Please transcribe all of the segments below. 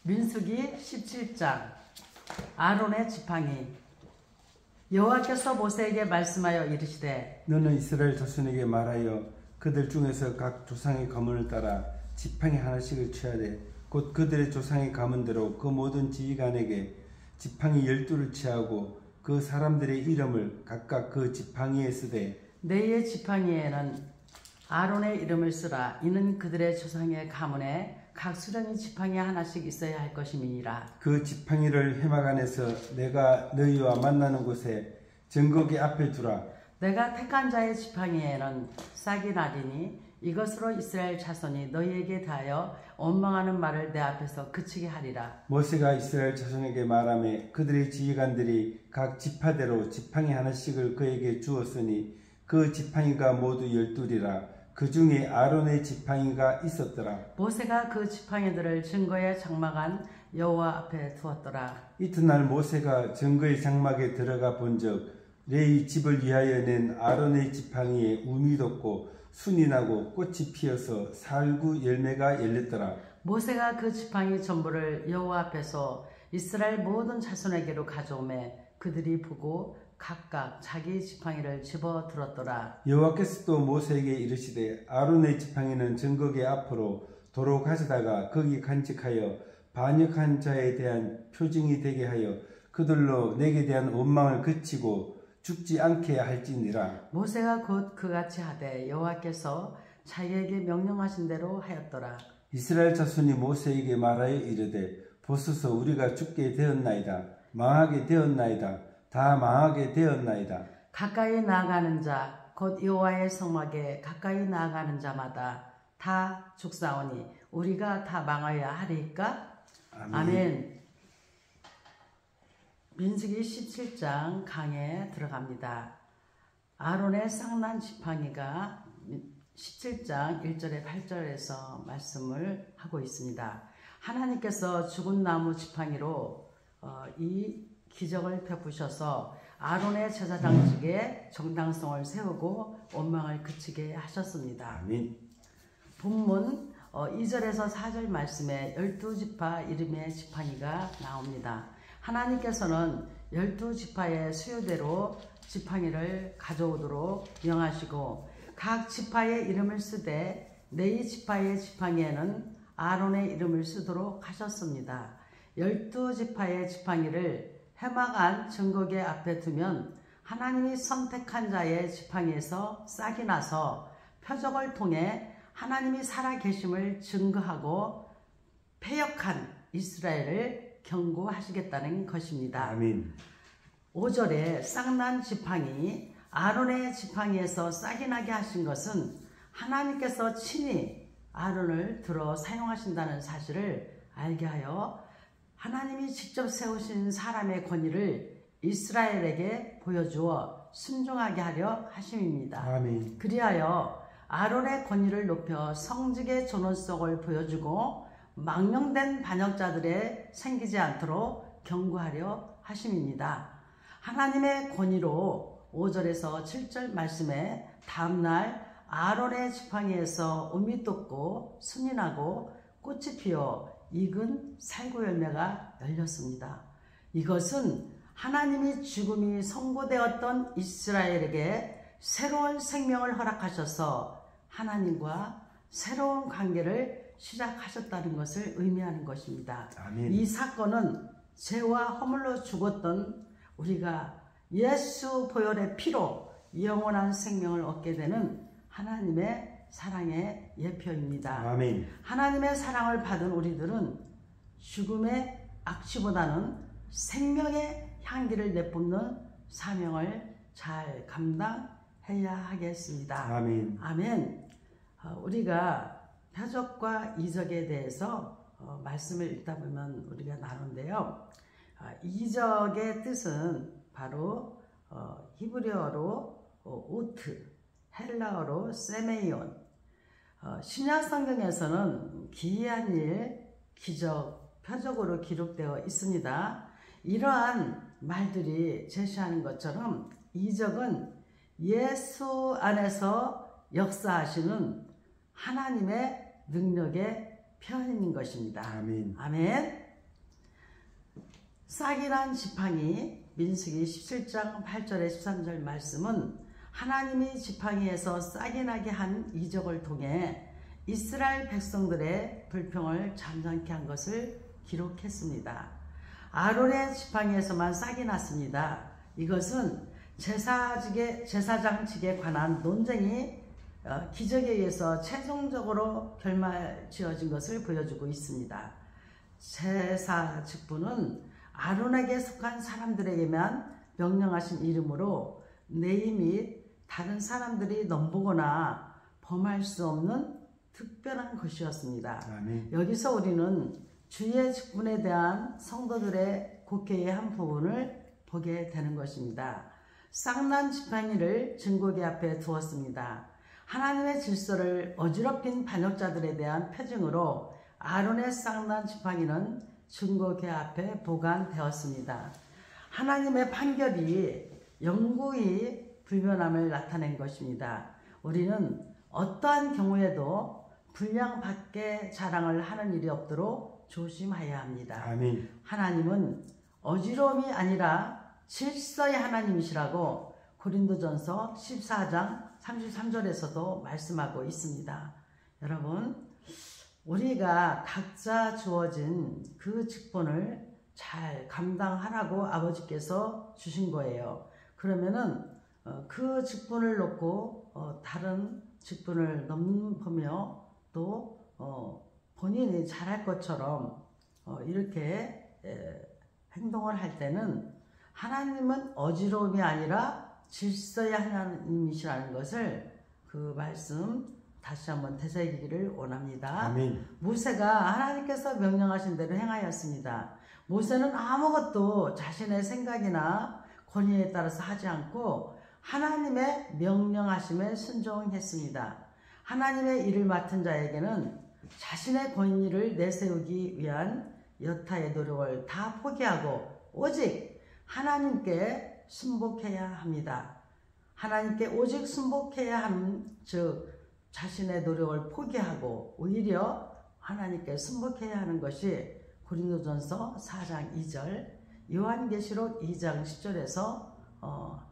민수기 17장 아론의 지팡이. 여호와께서 모세에게 말씀하여 이르시되 너는 이스라엘 자손에게 말하여 그들 중에서 각 조상의 가문을 따라 지팡이 하나씩을 취하되 곧 그들의 조상의 가문대로 그 모든 지휘관에게 지팡이 12를 취하고 그 사람들의 이름을 각각 그 지팡이에 쓰되 너희의 지팡이에는 아론의 이름을 쓰라. 이는 그들의 조상의 가문에 각 수령이 지팡이 하나씩 있어야 할 것임이니라. 그 지팡이를 회막 안에서 내가 너희와 만나는 곳에 증거기 앞에 두라. 내가 택한 자의 지팡이에는 싹이 나리니 이것으로 이스라엘 자손이 너희에게 대하여 원망하는 말을 내 앞에서 그치게 하리라. 모세가 이스라엘 자손에게 말하며 그들의 지휘관들이 각 지파대로 지팡이 하나씩을 그에게 주었으니 그 지팡이가 모두 12이라. 그 중에 아론의 지팡이가 있었더라. 모세가 그 지팡이들을 증거의 장막 안 여호와 앞에 두었더라. 이튿날 모세가 증거의 장막에 들어가 본즉 레위 집을 위하여 낸 아론의 지팡이에 움이 돋고 순이 나고 꽃이 피어서 살구 열매가 열렸더라. 모세가 그 지팡이 전부를 여호와 앞에서 이스라엘 모든 자손에게로 가져오매 그들이 보고 각각 자기 지팡이를 집어 들었더라. 여호와께서 또 모세에게 이르시되 아론의 지팡이는 증거기 앞으로 도로 가져다가 거기 간직하여 반역한 자에 대한 표징이 되게 하여 그들로 내게 대한 원망을 그치고 죽지 않게 할지니라. 모세가 곧 그같이 하되 여호와께서 자기에게 명령하신 대로 하였더라. 이스라엘 자손이 모세에게 말하여 이르되 보소서 우리가 죽게 되었나이다. 망하게 되었나이다. 다 망하게 되었나이다. 가까이 나아가는 자 곧 여호와의 성막에 가까이 나아가는 자마다 다 죽사오니 우리가 다 망하여야 하리까? 아멘. 민수기 17장 강에 들어갑니다. 아론의 쌍난 지팡이가 17장 1절에 8절에서 말씀을 하고 있습니다. 하나님께서 죽은 나무 지팡이로 이 기적을 베푸셔서 아론의 제사장직에 정당성을 세우고 원망을 그치게 하셨습니다. 아멘. 본문 2절에서 4절 말씀에 12지파 이름의 지팡이가 나옵니다. 하나님께서는 12지파의 수요대로 지팡이를 가져오도록 명하시고 각 지파의 이름을 쓰되 네 지파의 지팡이에는 아론의 이름을 쓰도록 하셨습니다. 12지파의 지팡이를 회막 안 증거기 앞에 두면 하나님이 선택한 자의 지팡이에서 싹이 나서 표적을 통해 하나님이 살아계심을 증거하고 패역한 이스라엘을 경고하시겠다는 것입니다. 아멘. 5절에 싹난 지팡이 아론의 지팡이에서 싹이 나게 하신 것은 하나님께서 친히 아론을 들어 사용하신다는 사실을 알게 하여 하나님이 직접 세우신 사람의 권위를 이스라엘에게 보여주어 순종하게 하려 하심입니다. 아멘. 그리하여 아론의 권위를 높여 성직의 존엄성을 보여주고 망령된 반역자들의 생기지 않도록 경고하려 하심입니다. 하나님의 권위로 5절에서 7절 말씀에 다음날 아론의 지팡이에서 움이 돋고 순이 나고 꽃이 피어 익은 살구 열매가 열렸습니다. 이것은 하나님이 죽음이 선고되었던 이스라엘에게 새로운 생명을 허락하셔서 하나님과 새로운 관계를 시작하셨다는 것을 의미하는 것입니다. 아멘. 이 사건은 죄와 허물로 죽었던 우리가 예수 보혈의 피로 영원한 생명을 얻게 되는 하나님의 사랑의 예표입니다. 아멘. 하나님의 사랑을 받은 우리들은 죽음의 악취보다는 생명의 향기를 내뿜는 사명을 잘 감당해야 하겠습니다. 아멘. 아멘. 우리가 표적과 이적에 대해서 말씀을 읽다 보면 우리가 나누는데요. 이적의 뜻은 바로 히브리어로 오트, 헬라어로 세메이온. 신약 성경에서는 기이한 일, 기적, 표적으로 기록되어 있습니다. 이러한 말들이 제시하는 것처럼 이적은 예수 안에서 역사하시는 하나님의 능력의 표현인 것입니다. 아멘. 아멘. 싹이 난 지팡이 민수기 17장 8절에 13절 말씀은 하나님이 지팡이에서 싹이 나게 한 이적을 통해 이스라엘 백성들의 불평을 잠잠케 한 것을 기록했습니다. 아론의 지팡이에서만 싹이 났습니다. 이것은 제사장 측에 관한 논쟁이 기적에 의해서 최종적으로 결말지어진 것을 보여주고 있습니다. 제사 직분은 아론에게 속한 사람들에게만 명령하신 이름으로 레위 및 다른 사람들이 넘보거나 범할 수 없는 특별한 것이었습니다. 아멘. 여기서 우리는 주의 직분에 대한 성도들의 곡해의 한 부분을 보게 되는 것입니다. 싹난 지팡이를 증거계 앞에 두었습니다. 하나님의 질서를 어지럽힌 반역자들에 대한 표징으로 아론의 싹난 지팡이는 증거계 앞에 보관되었습니다. 하나님의 판결이 영구히 불변함을 나타낸 것입니다. 우리는 어떠한 경우에도 분량 밖의 자랑을 하는 일이 없도록 조심해야 합니다. 아멘. 하나님은 어지러움이 아니라 질서의 하나님이시라고 고린도전서 14장 33절에서도 말씀하고 있습니다. 여러분, 우리가 각자 주어진 그 직분을 잘 감당하라고 아버지께서 주신 거예요. 그러면은 그 직분을 놓고 다른 직분을 넘보며 또 본인이 잘할 것처럼 이렇게 행동을 할 때는 하나님은 어지러움이 아니라 질서의 하나님이시라는 것을 그 말씀 다시 한번 되새기기를 원합니다. 아멘. 모세가 하나님께서 명령하신 대로 행하였습니다. 모세는 아무것도 자신의 생각이나 권위에 따라서 하지 않고 하나님의 명령하심에 순종했습니다. 하나님의 일을 맡은 자에게는 자신의 권위를 내세우기 위한 여타의 노력을 다 포기하고 오직 하나님께 순복해야 합니다. 하나님께 오직 순복해야 함, 즉 자신의 노력을 포기하고 오히려 하나님께 순복해야 하는 것이 고린도전서 4장 2절, 요한계시록 2장 10절에서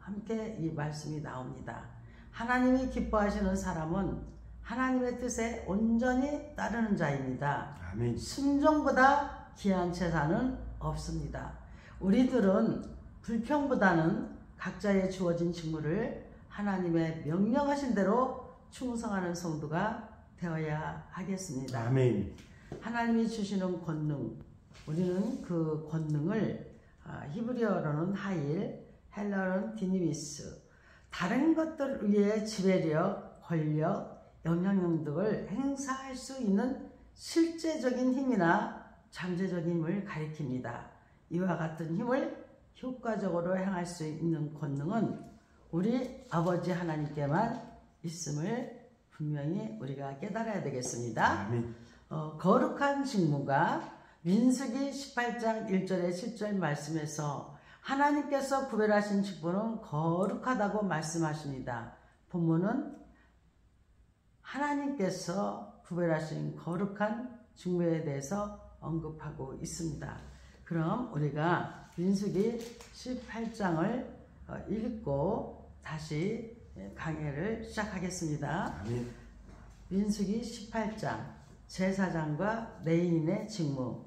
함께 이 말씀이 나옵니다. 하나님이 기뻐하시는 사람은 하나님의 뜻에 온전히 따르는 자입니다. 아멘. 순종보다 귀한 제사는 없습니다. 우리들은 불평보다는 각자의 주어진 직무를 하나님의 명령하신 대로 충성하는 성도가 되어야 하겠습니다. 아멘. 하나님이 주시는 권능, 우리는 그 권능을 히브리어로는 하일, 헬라어로는 디니미스, 다른 것들 위에 지배력, 권력, 영향력 등을 행사할 수 있는 실제적인 힘이나 잠재적인 힘을 가리킵니다. 이와 같은 힘을 효과적으로 행할 수 있는 권능은 우리 아버지 하나님께만 있음을 분명히 우리가 깨달아야 되겠습니다. 아멘. 거룩한 직무가 민수기 18장 1절에 7절 말씀에서 하나님께서 구별하신 직분은 거룩하다고 말씀하십니다. 본문은 하나님께서 구별하신 거룩한 직무에 대해서 언급하고 있습니다. 그럼 우리가 민수기 18장을 읽고 다시 강해를 시작하겠습니다. 아멘. 민수기 18장 제사장과 레위인의 직무.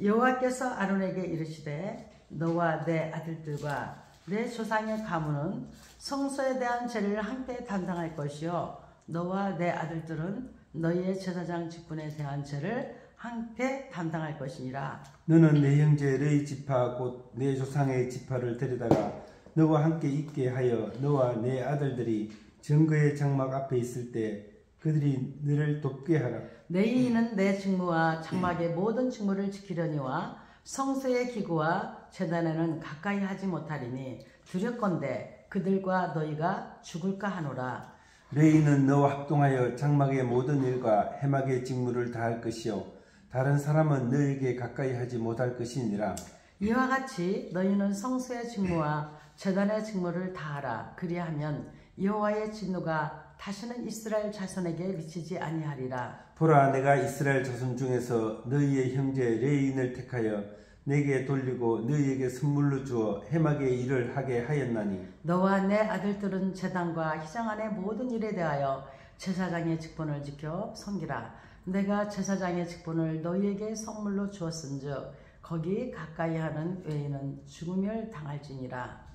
여호와께서 아론에게 이르시되 너와 내 아들들과 내 조상의 가문은 성소에 대한 죄를 함께 담당할 것이요 너와 내 아들들은 너희의 제사장 직분에 대한 죄를 함께 담당할 것이니라. 너는 내 형제 레위 지파 곧 내 조상의 지파를 데려다가 너와 함께 있게 하여 너와 내 아들들이 증거의 장막 앞에 있을 때 그들이 너를 돕게 하라. 레위인은 내 직무와 장막의 모든 직무를 지키려니와 성소의 기구와 제단에는 가까이 하지 못하리니 두렵건대 그들과 너희가 죽을까 하노라. 레위는 너와 합동하여 장막의 모든 일과 해막의 직무를 다할 것이요 다른 사람은 너에게 가까이 하지 못할 것이니라. 이와 같이 너희는 성소의 직무와 제단의 직무를 다하라. 그리하면 여호와의 진노가 다시는 이스라엘 자손에게 미치지 아니하리라. 보라, 내가 이스라엘 자손 중에서 너희의 형제 레위인을 택하여 내게 돌리고 너희에게 선물로 주어 해막의 일을 하게 하였나니 너와 내 아들들은 제단과 희장 안의 모든 일에 대하여 제사장의 직분을 지켜 섬기라. 내가 제사장의 직분을 너희에게 선물로 주었은즉 거기 가까이 하는 외인은 죽음을 당할지니라.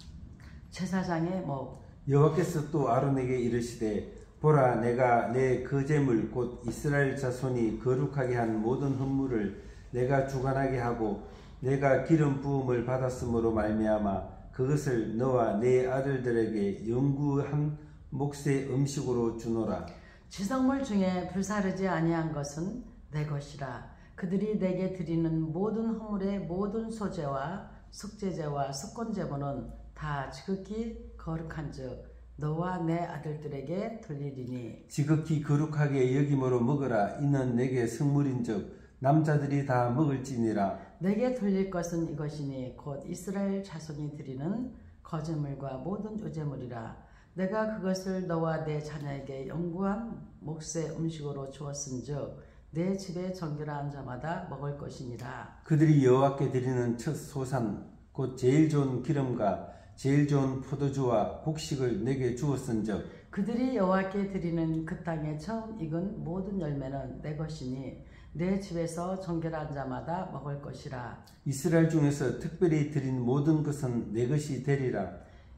제사장의 목. 여호와께서 또 아론에게 이르시되 보라 내가 내 거제물 곧 이스라엘 자손이 거룩하게 한 모든 헌물을 내가 주관하게 하고 내가 기름 부음을 받았으므로 말미암아 그것을 너와 네 아들들에게 영구한 몫의 음식으로 주노라. 지성물 중에 불사르지 아니한 것은 내 것이라. 그들이 내게 드리는 모든 허물의 모든 소제와 속죄제와 속건제물은 다 지극히 거룩한즉 너와 내 아들들에게 돌리리니 지극히 거룩하게 여김으로 먹으라. 이는 내게 성물인즉 남자들이 다 먹을지니라. 내게 돌릴 것은 이것이니 곧 이스라엘 자손이 드리는 거제물과 모든 유제물이라. 내가 그것을 너와 내 자녀에게 영구한 몫의 음식으로 주었은즉 내 집에 정결한 자마다 먹을 것이니라. 그들이 여호와께 드리는 첫 소산 곧 제일 좋은 기름과 제일 좋은 포도주와 곡식을 내게 주었은즉 그들이 여호와께 드리는 그 땅에 처음 익은 모든 열매는 내 것이니 내 집에서 정결한 자마다 먹을 것이라. 이스라엘 중에서 특별히 드린 모든 것은 내 것이 되리라.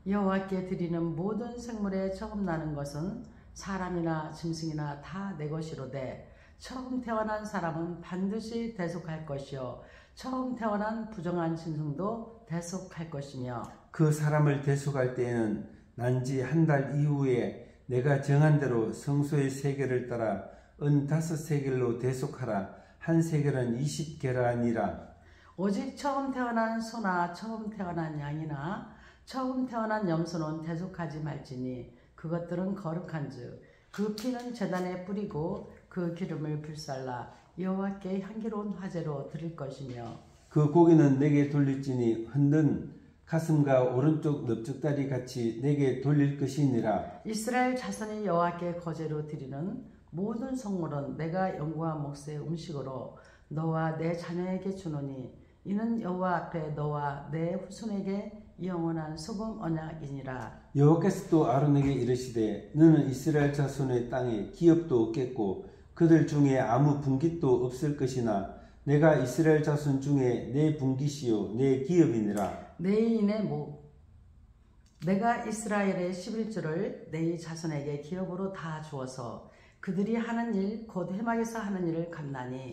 여호와께 드리는 모든 생물에 처음 나는 것은 사람이나 짐승이나 다 내 것이로되 처음 태어난 사람은 반드시 대속할 것이요 처음 태어난 부정한 짐승도 대속할 것이며 그 사람을 대속할 때에는 난지 한 달 이후에 내가 정한 대로 성소의 세겔을 따라 은 5세겔로 대속하라. 한 세겔은 20게라니라. 오직 처음 태어난 소나 처음 태어난 양이나 처음 태어난 염소는 대속하지 말지니 그것들은 거룩한즉 그 피는 제단에 뿌리고 그 기름을 불살라 여호와께 향기로운 화제로 드릴 것이며 그 고기는 내게 돌릴지니 흔든 가슴과 오른쪽 넓적다리 같이 내게 돌릴 것이니라. 이스라엘 자손이 여호와께 거제로 드리는 모든 성물은 내가 영구한 몫의 음식으로 너와 내 자녀에게 주노니 이는 여호와 앞에 너와 내 후손에게 영원한 소금 언약이니라. 여호와께서 또 아론에게 이르시되 너는 이스라엘 자손의 땅에 기업도 없겠고 그들 중에 아무 분깃도 없을 것이나 내가 이스라엘 자손 중에 내 분깃이요 내 기업이니라. 내인의 목. 내가 이스라엘의 11조를 내 자손에게 기업으로 다 주어서 그들이 하는 일 곧 해막에서 하는 일을 갚나니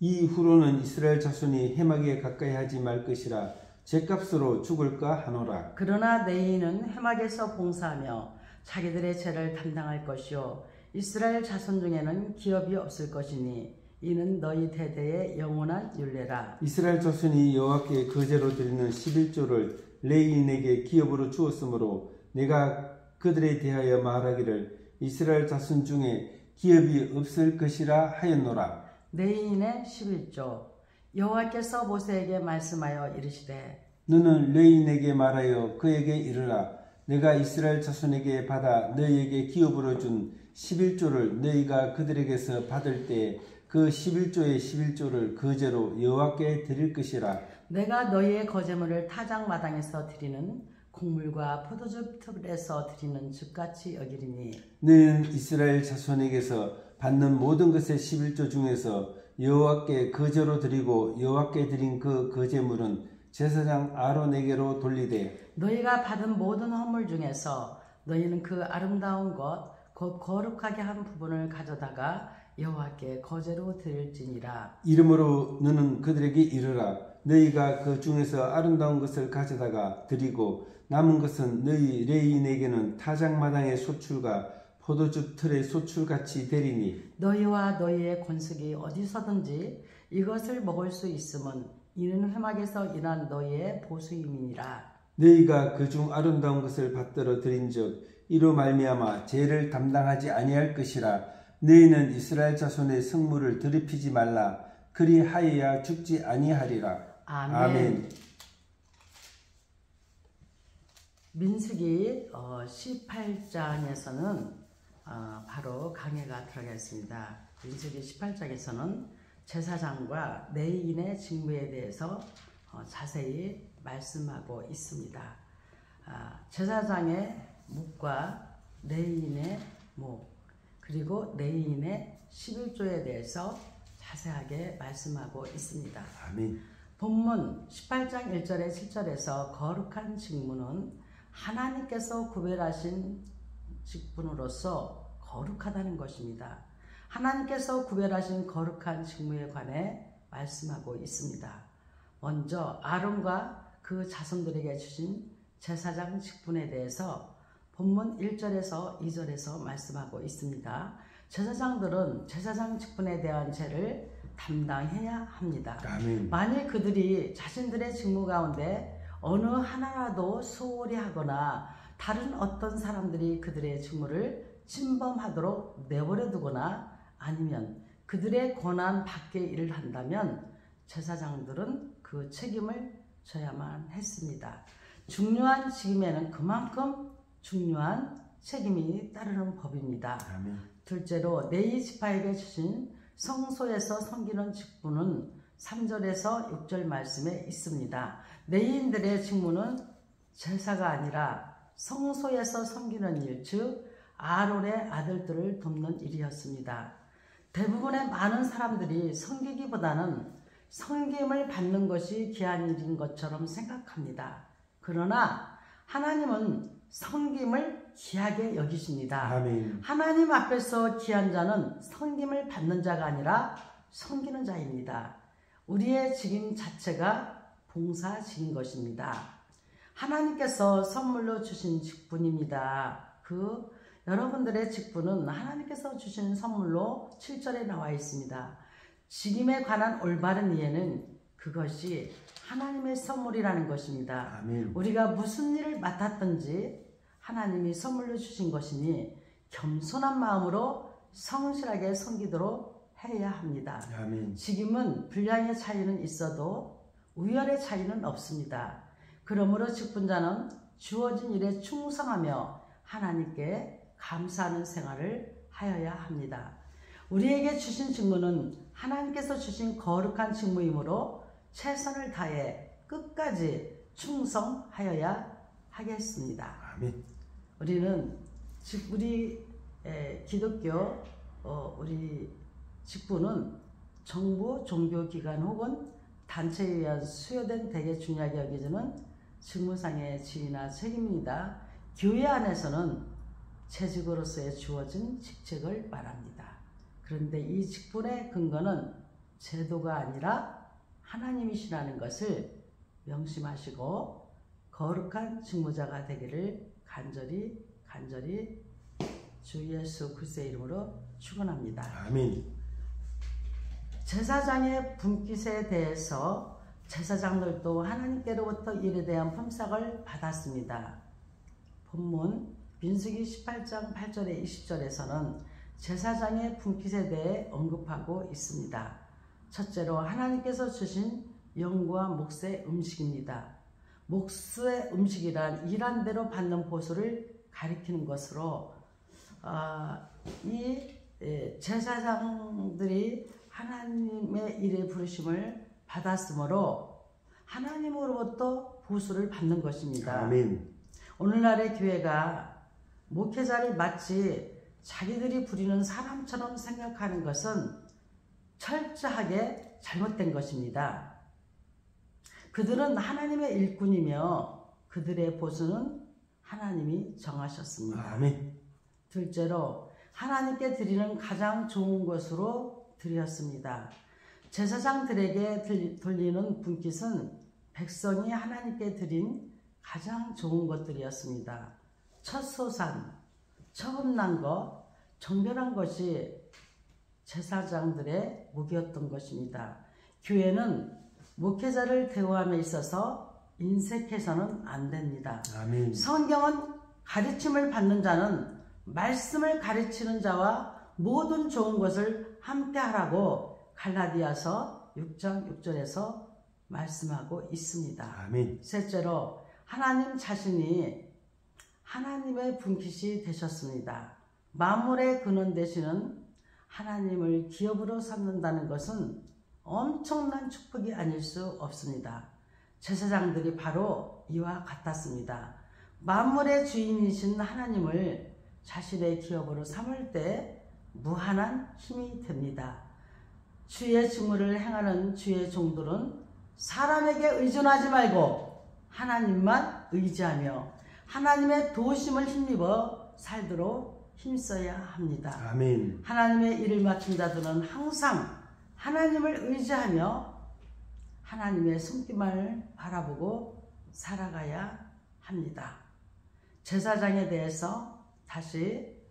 이후로는 이스라엘 자손이 해막에 가까이 하지 말 것이라. 죗값으로 죽을까 하노라. 그러나 내인은 해막에서 봉사하며 자기들의 죄를 담당할 것이요 이스라엘 자손 중에는 기업이 없을 것이니 이는 너희 대대의 영원한 율례라. 이스라엘 자손이 여호와께 거제로 드리는 11조를 레인에게 기업으로 주었으므로 내가 그들에 대하여 말하기를 이스라엘 자손 중에 기업이 없을 것이라 하였노라. 레인의 11조. 여호와께서 모세에게 말씀하여 이르시되 너는 레인에게 말하여 그에게 이르라. 내가 이스라엘 자손에게 받아 너희에게 기업으로 준 11조를 너희가 그들에게서 받을 때 그 11조의 11조를 거제로 여호와께 드릴 것이라. 내가 너희의 거제물을 타작마당에서 드리는 곡물과 포도즙 틀에서 드리는 즙같이 여기리니 너희는 이스라엘 자손에게서 받는 모든 것의 11조 중에서 여호와께 거제로 드리고 여호와께 드린 그 거제물은 제사장 아론에게로 돌리되 너희가 받은 모든 헌물 중에서 너희는 그 아름다운 것 곧 거룩하게 한 부분을 가져다가 여호와께 거제로 드릴지니라. 이러므로 너는 그들에게 이르라. 너희가 그 중에서 아름다운 것을 가져다가 드리고 남은 것은 너희 레인에게는 타작마당의 소출과 포도즙 틀의 소출같이 되리니 너희와 너희의 권속이 어디서든지 이것을 먹을 수 있음은 이는 회막에서 인한 너희의 보수임이니라. 너희가 그중 아름다운 것을 받들어 드린즉 이로 말미암아 죄를 담당하지 아니할 것이라. 너희는 이스라엘 자손의 성물을 더럽히지 말라. 그리하여야 죽지 아니하리라. 아멘. 민수기 18장에서는 바로 강해가 들어가겠습니다. 민수기 18장에서는 제사장과 레위인의 직무에 대해서 자세히 말씀하고 있습니다. 제사장의 묵과 레위인의 묵, 그리고 레위인의 11조에 대해서 자세하게 말씀하고 있습니다. 아멘. 본문 18장 1절에 7절에서 거룩한 직무는 하나님께서 구별하신 직분으로서 거룩하다는 것입니다. 하나님께서 구별하신 거룩한 직무에 관해 말씀하고 있습니다. 먼저 아론과 그 자손들에게 주신 제사장 직분에 대해서 본문 1절에서 2절에서 말씀하고 있습니다. 제사장들은 제사장 직분에 대한 죄를 담당해야 합니다. 아멘. 만일 그들이 자신들의 직무 가운데 어느 하나라도 소홀히 하거나 다른 어떤 사람들이 그들의 직무를 침범하도록 내버려 두거나 아니면 그들의 권한 밖의 일을 한다면 제사장들은 그 책임을 져야만 했습니다. 중요한 직임에는 그만큼 중요한 책임이 따르는 법입니다. 아멘. 둘째로 레위 지파에게 주신 성소에서 섬기는 직분은 3절에서 6절 말씀에 있습니다. 레위인들의 직무는 제사가 아니라 성소에서 섬기는 일, 즉 아론의 아들들을 돕는 일이었습니다. 대부분의 많은 사람들이 섬기기보다는 섬김을 받는 것이 귀한 일인 것처럼 생각합니다. 그러나 하나님은 섬김을 귀하게 여기십니다. 아멘. 하나님 앞에서 귀한 자는 섬김을 받는 자가 아니라 섬기는 자입니다. 우리의 직임 자체가 봉사직인 것입니다. 하나님께서 선물로 주신 직분입니다. 여러분들의 직분은 하나님께서 주신 선물로 7절에 나와 있습니다. 직임에 관한 올바른 이해는 그것이 하나님의 선물이라는 것입니다. 아멘. 우리가 무슨 일을 맡았든지 하나님이 선물로 주신 것이니 겸손한 마음으로 성실하게 섬기도록 해야 합니다. 아멘. 직임은 분량의 차이는 있어도 우열의 차이는 없습니다. 그러므로 직분자는 주어진 일에 충성하며 하나님께 감사하는 생활을 하여야 합니다. 우리에게 주신 직무는 하나님께서 주신 거룩한 직무이므로 최선을 다해 끝까지 충성하여야 하겠습니다. 아멘. 우리는 우리 기독교 우리 직분은 정부, 종교기관 혹은 단체에 의한 수여된 대개 중요하게 여겨지는 직무상의 지위나 책임입니다. 교회 안에서는 재직으로서의 주어진 직책을 말합니다. 그런데 이 직분의 근거는 제도가 아니라 하나님이시라는 것을 명심하시고 거룩한 직무자가 되기를 간절히 주 예수 그리스도의 이름으로 축원합니다. 아멘. 제사장의 분깃에 대해서 제사장들도 하나님께로부터 일에 대한 품삯을 받았습니다. 본문 민수기 18장 8절에 20절에서는 제사장의 분깃에 대해 언급하고 있습니다. 첫째로 하나님께서 주신 영과 몫의 음식입니다. 몫의 음식이란 일한 대로 받는 보수를 가리키는 것으로 이 제사장들이 하나님의 일에 부르심을 받았으므로 하나님으로부터 보수를 받는 것입니다. 아멘. 오늘날의 교회가 목회자를 마치 자기들이 부리는 사람처럼 생각하는 것은 철저하게 잘못된 것입니다. 그들은 하나님의 일꾼이며 그들의 보수는 하나님이 정하셨습니다. 아멘. 둘째로 하나님께 드리는 가장 좋은 것으로 드렸습니다. 제사장들에게 돌리는 분깃은 백성이 하나님께 드린 가장 좋은 것들이었습니다. 첫 소산, 처음 난 것, 정결한 것이 제사장들의 무기였던 것입니다. 교회는 목회자를 대우함에 있어서 인색해서는 안 됩니다. 아멘. 성경은 가르침을 받는 자는 말씀을 가르치는 자와 모든 좋은 것을 함께 하라고 갈라디아서 6장 6절에서 말씀하고 있습니다. 아멘. 셋째로 하나님 자신이 하나님의 분깃이 되셨습니다. 만물의 근원 되시는 하나님을 기업으로 삼는다는 것은 엄청난 축복이 아닐 수 없습니다. 제사장들이 바로 이와 같았습니다. 만물의 주인이신 하나님을 자신의 기업으로 삼을 때 무한한 힘이 됩니다. 주의 직무를 행하는 주의 종들은 사람에게 의존하지 말고 하나님만 의지하며 하나님의 도우심을 힘입어 살도록 힘써야 합니다. 아멘. 하나님의 일을 맡은 자들은 항상 하나님을 의지하며 하나님의 손길만을 바라보고 살아가야 합니다. 제사장에 대해서 다시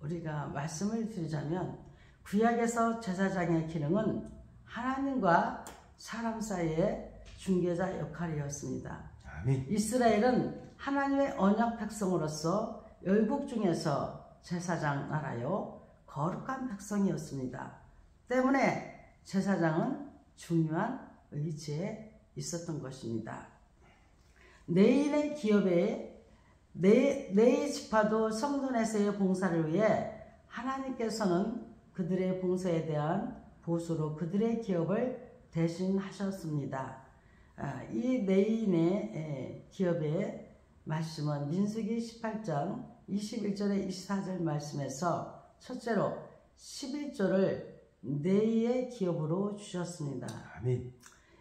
우리가 말씀을 드리자면 구약에서 제사장의 기능은 하나님과 사람 사이의 중개자 역할이었습니다. 아멘. 이스라엘은 하나님의 언약 백성으로서 열국 중에서 제사장 나라요 거룩한 백성이었습니다. 때문에 제사장은 중요한 의지에 있었던 것입니다. 레위의 기업에 네 지파도 성전에서의 봉사를 위해 하나님께서는 그들의 봉사에 대한 보수로 그들의 기업을 대신하셨습니다. 이 레위의 기업의 말씀은 민수기 18장 21절에 24절 말씀에서 첫째로 11조를 레위의 기업으로 주셨습니다. 아멘.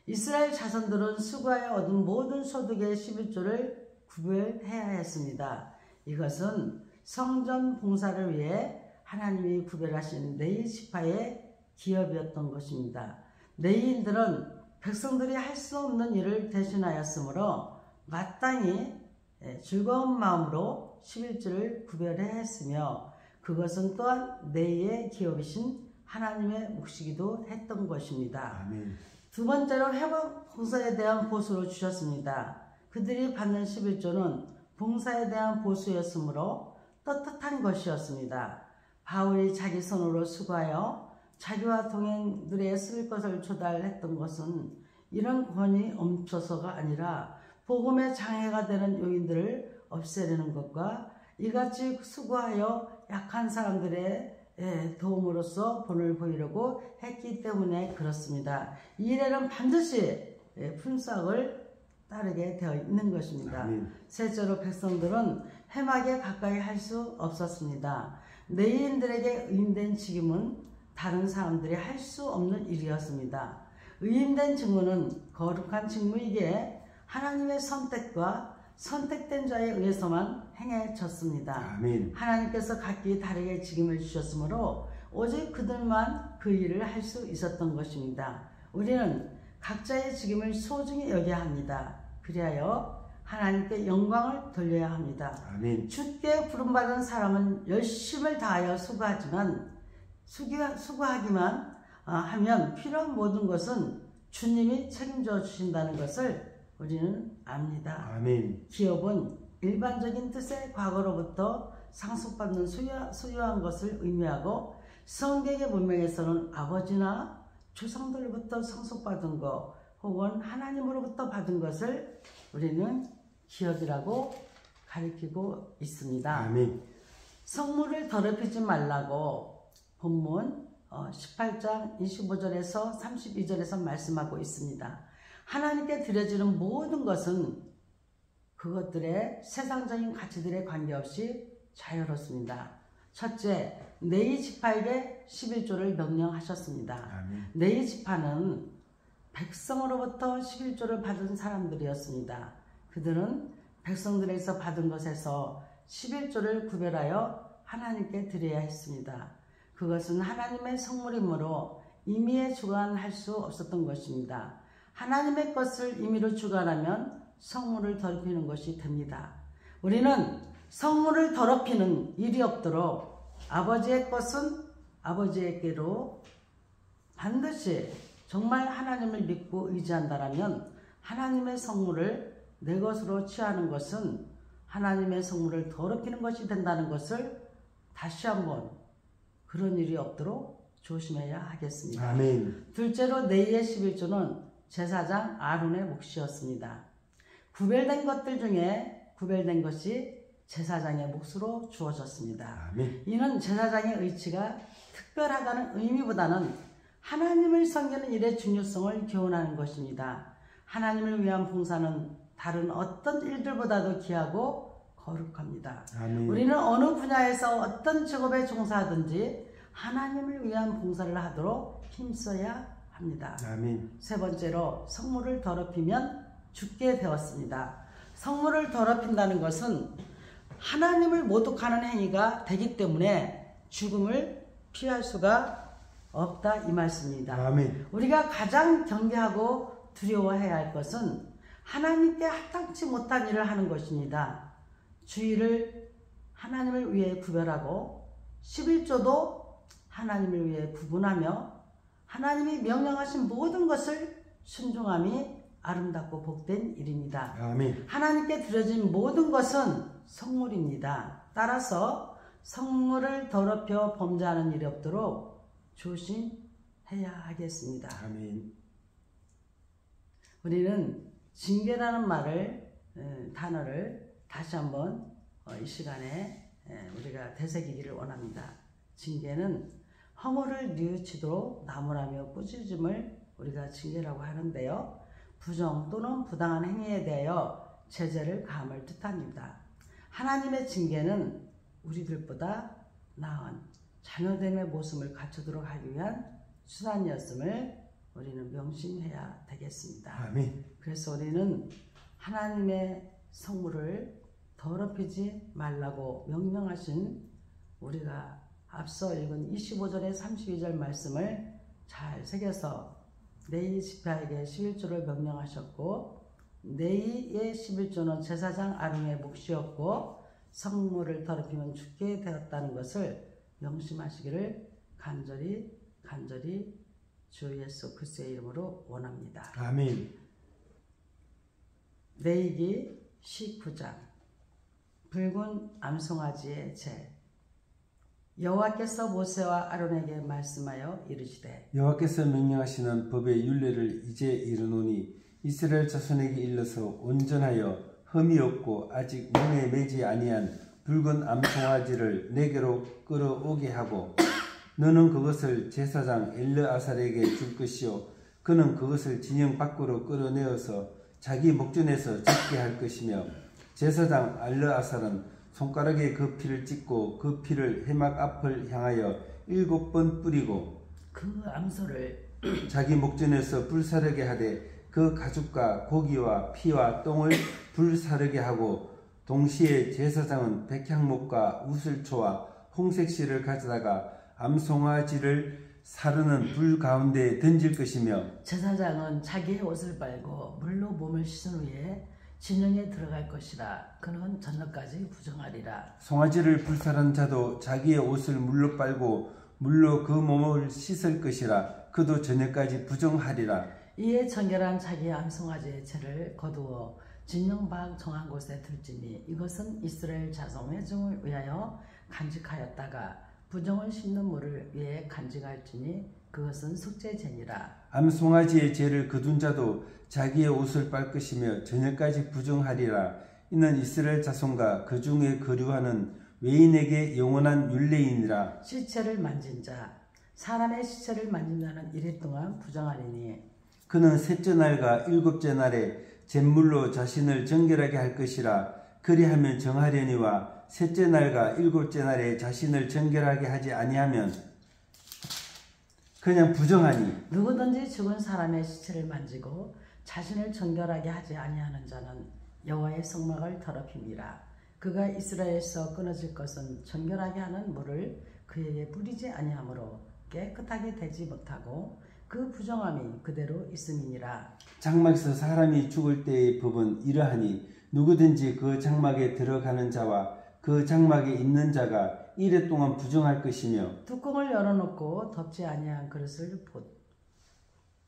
이스라엘 자손들은 수고하여 얻은 모든 소득의 11조를 구별해야 했습니다. 이것은 성전 봉사를 위해 하나님이 구별하신 레위 지파의 기업이었던 것입니다. 레위인들은 백성들이 할 수 없는 일을 대신하였으므로 마땅히 즐거운 마음으로 11조를 구별해야 했으며 그것은 또한 레위의 기업이신 하나님의 몫이기도 했던 것입니다. 아멘. 두 번째로 회복 봉사에 대한 보수로 주셨습니다. 그들이 받는 11조는 봉사에 대한 보수였으므로 떳떳한 것이었습니다. 바울이 자기 손으로 수고하여 자기와 동행들의 쓸 것을 조달했던 것은 이런 권위 엄초서가 아니라 복음의 장애가 되는 요인들을 없애려는 것과 이같이 수고하여 약한 사람들의 도움으로써 본을 보이려고 했기 때문에 그렇습니다. 이 일에는 반드시 품삯을 따르게 되어 있는 것입니다. 아멘. 셋째로 백성들은 회막에 가까이 할 수 없었습니다. 레위인들에게 의인된 직임은 다른 사람들이 할 수 없는 일이었습니다. 의인된 직무는 거룩한 직무이기에 하나님의 선택과 선택된 자에 의해서만 행해졌습니다. 아멘. 하나님께서 각기 다르게 직임을 주셨으므로 오직 그들만 그 일을 할 수 있었던 것입니다. 우리는 각자의 직임을 소중히 여겨야 합니다. 그리하여 하나님께 영광을 돌려야 합니다. 아멘. 주께 부름받은 사람은 열심을 다하여 수고하지만 수고하기만 하면 필요한 모든 것은 주님이 책임져 주신다는 것을 우리는 압니다. 아멘. 기업은 일반적인 뜻의 과거로부터 상속받는 소유한 것을 의미하고 성경의 문맥에서는 아버지나 조상들로부터 상속받은 것 혹은 하나님으로부터 받은 것을 우리는 기업이라고 가리키고 있습니다. 아멘. 성물을 더럽히지 말라고 본문 18장 25절에서 32절에서 말씀하고 있습니다. 하나님께 드려지는 모든 것은 그것들의 세상적인 가치들에 관계없이 자유롭습니다. 첫째, 레위 지파에게 11조를 명령하셨습니다. 아멘. 레위 지파는 백성으로부터 11조를 받은 사람들이었습니다. 그들은 백성들에게서 받은 것에서 11조를 구별하여 하나님께 드려야 했습니다. 그것은 하나님의 성물이므로 임의에 주관할 수 없었던 것입니다. 하나님의 것을 임의로 주관하면 성물을 더럽히는 것이 됩니다. 우리는 성물을 더럽히는 일이 없도록 아버지의 것은 아버지에게로 반드시 정말 하나님을 믿고 의지한다라면 하나님의 성물을 내 것으로 취하는 것은 하나님의 성물을 더럽히는 것이 된다는 것을 다시 한번 그런 일이 없도록 조심해야 하겠습니다. 아멘. 둘째로 레위의 11조는 제사장 아론의 몫이었습니다. 구별된 것들 중에 구별된 것이 제사장의 몫으로 주어졌습니다. 아멘. 이는 제사장의 의치가 특별하다는 의미보다는 하나님을 섬기는 일의 중요성을 교훈하는 것입니다. 하나님을 위한 봉사는 다른 어떤 일들보다도 귀하고 거룩합니다. 아멘. 우리는 어느 분야에서 어떤 직업에 종사하든지 하나님을 위한 봉사를 하도록 힘써야 합니다. 아멘. 세 번째로 성물을 더럽히면 죽게 되었습니다. 성물을 더럽힌다는 것은 하나님을 모독하는 행위가 되기 때문에 죽음을 피할 수가 없다 이 말씀입니다. 아멘. 우리가 가장 경계하고 두려워해야 할 것은 하나님께 합당치 못한 일을 하는 것입니다. 주일을 하나님을 위해 구별하고 11조도 하나님을 위해 구분하며 하나님이 명령하신 모든 것을 순종함이 아름답고 복된 일입니다. 아멘. 하나님께 드려진 모든 것은 성물입니다. 따라서 성물을 더럽혀 범죄하는 일이 없도록 조심해야 하겠습니다. 아멘. 우리는 징계라는 단어를 다시 한번 이 시간에 우리가 되새기기를 원합니다. 징계는 허물을 뉘우치도록 나무라며 꾸짖음을 우리가 징계라고 하는데요. 부정 또는 부당한 행위에 대하여 제재를 가함을 뜻합니다. 하나님의 징계는 우리들보다 나은 자녀됨의 모습을 갖추도록 하기 위한 수단이었음을 우리는 명심해야 되겠습니다. 아멘. 그래서 우리는 하나님의 성물을 더럽히지 말라고 명령하신 우리가 앞서 읽은 25절에 32절 말씀을 잘 새겨서 네이 지파에게 11조를 명령하셨고 네이의 11조는 제사장 아론의 몫이었고 성물을 더럽히면 죽게 되었다는 것을 명심하시기를 간절히 주 예수 그리스도의 이름으로 원합니다. 아멘. 레위기 19장 붉은 암송아지의 제 여호와께서 모세와 아론에게 말씀하여 이르시되 여호와께서 명령하시는 법의 율례를 이제 이르노니 이스라엘 자손에게 일러서 온전하여 흠이 없고 아직 문에 매지 아니한 붉은 암송아지를 내게로 끌어오게 하고 너는 그것을 제사장 엘르아살에게 줄 것이요 그는 그것을 진영 밖으로 끌어내어서 자기 목전에서 잡게 할 것이며 제사장 엘르아살은 손가락에 그 피를 찍고 그 피를 해막 앞을 향하여 7번 뿌리고 그 암소를 자기 목전에서 불사르게 하되 그 가죽과 고기와 피와 똥을 불사르게 하고 동시에 제사장은 백향목과 우슬초와 홍색실을 가져다가 암송아지를 사르는 불 가운데에 던질 것이며 제사장은 자기의 옷을 빨고 물로 몸을 씻은 후에 진영에 들어갈 것이라 그는 저녁까지 부정하리라. 송아지를 불사른 자도 자기의 옷을 물로 빨고 물로 그 몸을 씻을 것이라 그도 저녁까지 부정하리라. 이에 정결한 자기의 암송아지의 채를 거두어 진영 밖 정한 곳에 둘지니 이것은 이스라엘 자손 회중을 위하여 간직하였다가 부정을 씻는 물을 위해 간직할지니 그것은 속죄제니라. 암송아지의 죄를 거둔 자도 자기의 옷을 빨 것이며 저녁까지 부정하리라. 이는 이스라엘 자손과 그 중에 거류하는 외인에게 영원한 율례이니라. 시체를 만진 자 사람의 시체를 만진 자는 이래 동안 부정하리니 그는 셋째 날과 일곱째 날에 잿물로 자신을 정결하게 할 것이라. 그리하면 정하려니와 셋째 날과 일곱째 날에 자신을 정결하게 하지 아니하면 그냥 부정하니 누구든지 죽은 사람의 시체를 만지고 자신을 정결하게 하지 아니하는 자는 여호와의 성막을 더럽힙니다. 그가 이스라엘에서 끊어질 것은 정결하게 하는 물을 그에게 뿌리지 아니하므로 깨끗하게 되지 못하고 그 부정함이 그대로 있음이니라. 장막에서 사람이 죽을 때의 법은 이러하니 누구든지 그 장막에 들어가는 자와 그 장막에 있는 자가 이래 동안 부정할 것이며 뚜껑을 열어놓고 덮지 아니한 그릇을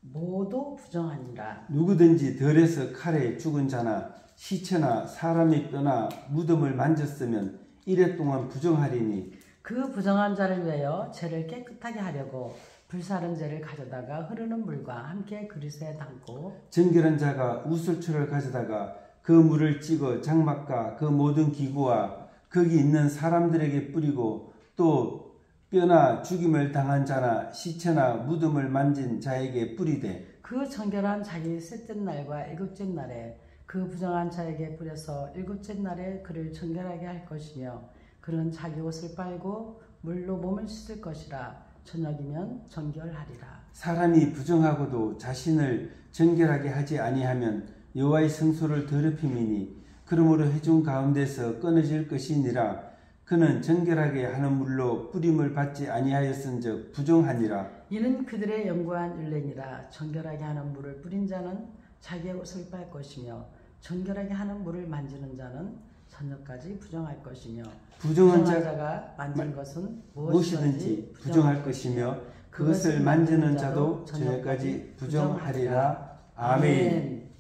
모두 부정하니라. 누구든지 덜에서 칼에 죽은 자나 시체나 사람의 뼈나 무덤을 만졌으면 이래 동안 부정하리니 그 부정한 자를 위하여 죄를 깨끗하게 하려고 불사른 죄를 가져다가 흐르는 물과 함께 그릇에 담고 정결한 자가 우슬초를 가져다가 그 물을 찍어 장막과 그 모든 기구와 거기 있는 사람들에게 뿌리고 또 뼈나 죽임을 당한 자나 시체나 무덤을 만진 자에게 뿌리되 그 정결한 자기 셋째 날과 일곱째 날에 그 부정한 자에게 뿌려서 일곱째 날에 그를 정결하게 할 것이며 그는 자기 옷을 빨고 물로 몸을 씻을 것이라 저녁이면 정결하리라. 사람이 부정하고도 자신을 정결하게 하지 아니하면 여호와의 성소를 더럽힘이니 그러므로 회중 가운데서 끊어질 것이니라. 그는 정결하게 하는 물로 뿌림을 받지 아니하였은즉 부정하니라. 이는 그들의 영구한 율례니라. 정결하게 하는 물을 뿌린 자는 자기의 옷을 빨 것이며 정결하게 하는 물을 만지는 자는 저녁까지 부정할 것이며 부정한 자가 만진 것은 무엇이든지 부정할 것이며 그것을 만지는 자도 저녁까지 부정하리라. 아멘.